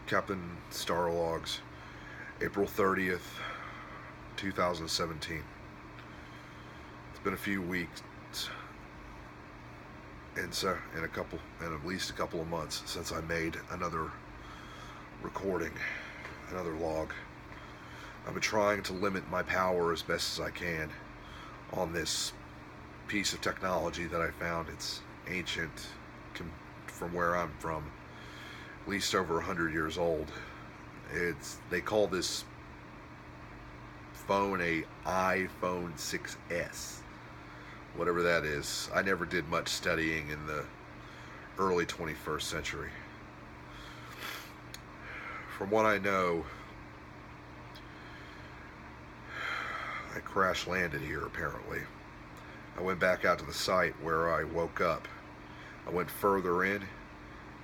Captain Starlogs, April 30th, 2017. It's been a few weeks and at least a couple of months since I made another recording, another log. I've been trying to limit my power as best as I can on this piece of technology that I found. It's ancient from where I'm from, at least over 100 years old. They call this phone a iPhone 6S, whatever that is. I never did much studying in the early 21st century. From what I know, I crash landed here apparently. I went back out to the site where I woke up. I went further in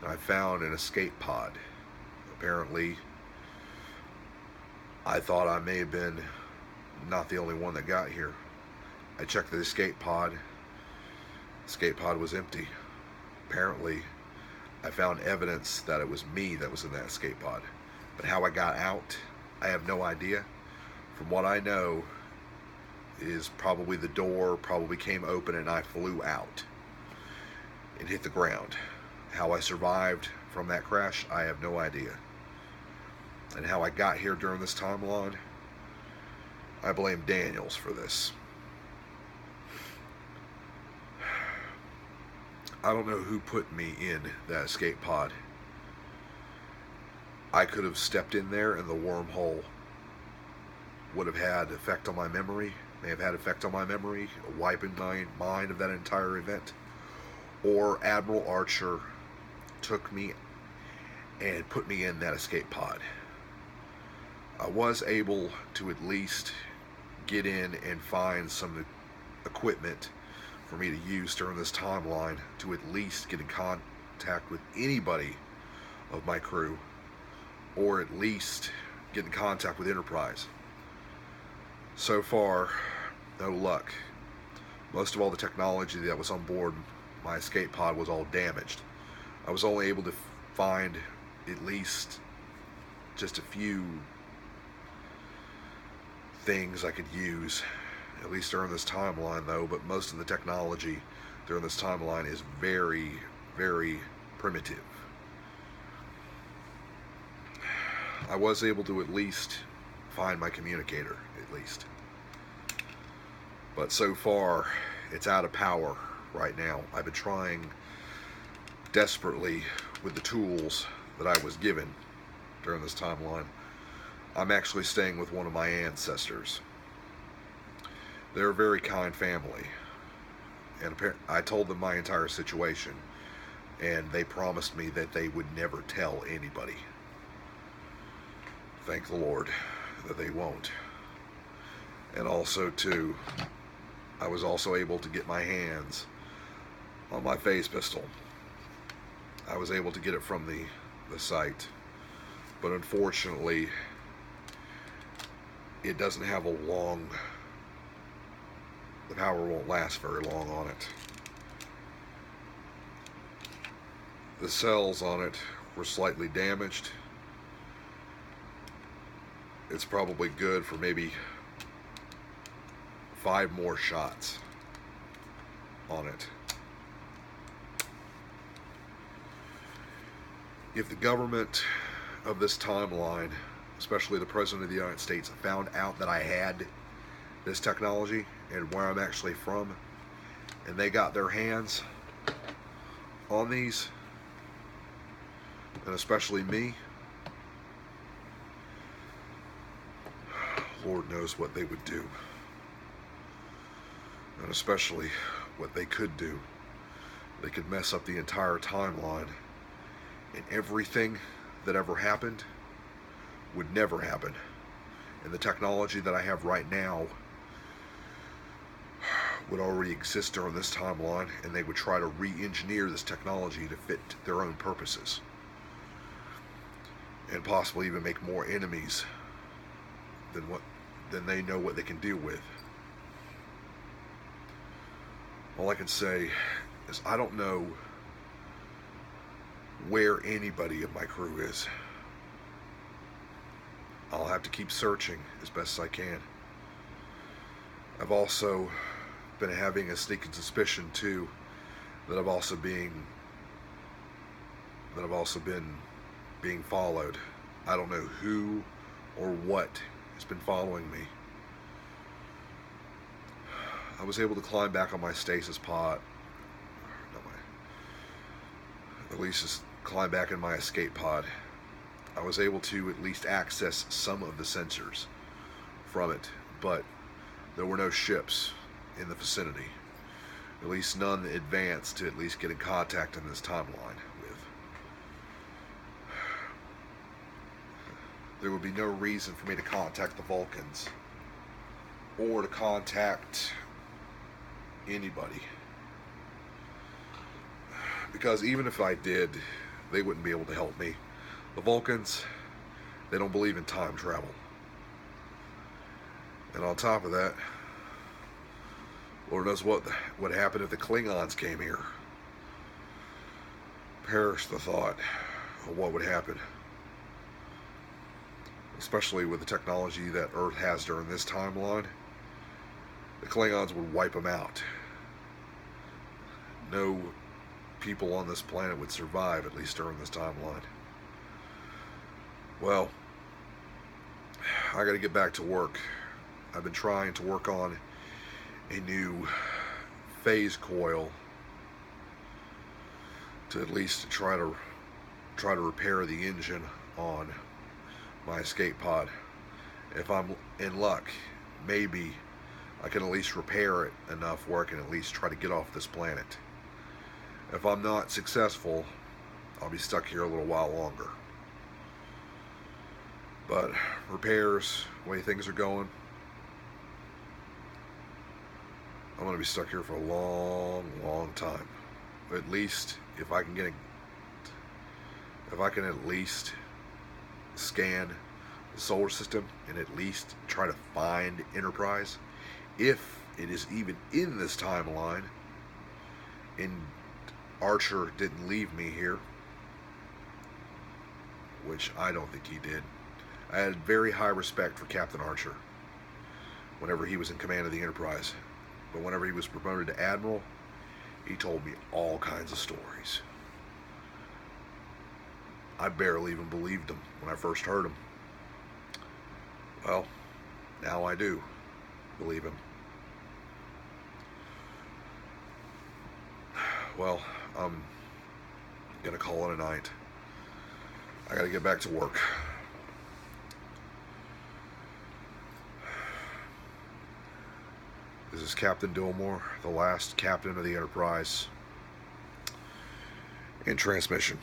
and I found an escape pod. Apparently, I thought I may have been not the only one that got here. I checked the escape pod. The escape pod was empty. Apparently, I found evidence that it was me that was in that escape pod. But how I got out, I have no idea. From what I know, is probably the door probably came open and I flew out and hit the ground. How I survived from that crash, I have no idea. And how I got here during this timeline, I blame Daniels for this. I don't know who put me in that escape pod. I could have stepped in there and the wormhole would have had effect on my memory, may have had effect on my memory, wiping my mind of that entire event. Or Admiral Archer took me and put me in that escape pod. I was able to at least get in and find some equipment for me to use during this timeline to at least get in contact with anybody of my crew, or at least get in contact with Enterprise. So far, no luck. Most of all the technology that was on board my escape pod was all damaged. I was only able to find at least just a few things I could use, at least during this timeline though, but most of the technology during this timeline is very, very primitive. I was able to at least find my communicator, at least. But so far, it's out of power right now. I've been trying desperately with the tools that I was given during this timeline. I'm actually staying with one of my ancestors. They're a very kind family, and I told them my entire situation, and they promised me that they would never tell anybody. Thank the Lord that they won't. And also too, I was also able to get my hands on my phase pistol. I was able to get it from the site, but unfortunately it doesn't have the power won't last very long on it. The cells on it were slightly damaged. It's probably good for maybe 5 more shots on it. If the government of this timeline, especially the President of the United States, found out that I had this technology and where I'm actually from, and they got their hands on these, and especially me, Lord knows what they would do. And especially what they could do. They could mess up the entire timeline, and everything that ever happened would never happen. And the technology that I have right now would already exist during this timeline, and they would try to re-engineer this technology to fit their own purposes, and possibly even make more enemies than they know what they can deal with. All I can say is I don't know where anybody of my crew is. I'll have to keep searching as best as I can. I've also been having a sneaking suspicion too that I've also been being followed. I don't know who or what has been following me. I was able to climb back on my stasis pod, at least just climb back in my escape pod. I was able to at least access some of the sensors from it, but there were no ships in the vicinity. At least none advanced to at least get in contact in this timeline with. There would be no reason for me to contact the Vulcans or to contact anybody, because even if I did, they wouldn't be able to help me. The Vulcans, they don't believe in time travel. And on top of that, Lord knows what would happen if the Klingons came here. Perish the thought of what would happen. Especially with the technology that Earth has during this timeline. The Klingons would wipe them out. No people on this planet would survive, at least during this timeline. Well, I gotta get back to work. I've been trying to work on a new phase coil to at least try to repair the engine on my escape pod. If I'm in luck, maybe I can at least repair it enough where I can at least try to get off this planet. If I'm not successful, I'll be stuck here a little while longer. But repairs, the way things are going, I'm going to be stuck here for a long, long time. At least if I can at least scan the solar system and at least try to find Enterprise, if it is even in this timeline, and Archer didn't leave me here, which I don't think he did. I had very high respect for Captain Archer whenever he was in command of the Enterprise. But whenever he was promoted to Admiral, he told me all kinds of stories. I barely even believed him when I first heard him. Well, now I do believe him. Well, I'm gonna call it a night. I gotta get back to work. This is Captain Dilmore, the last captain of the Enterprise, in transmission.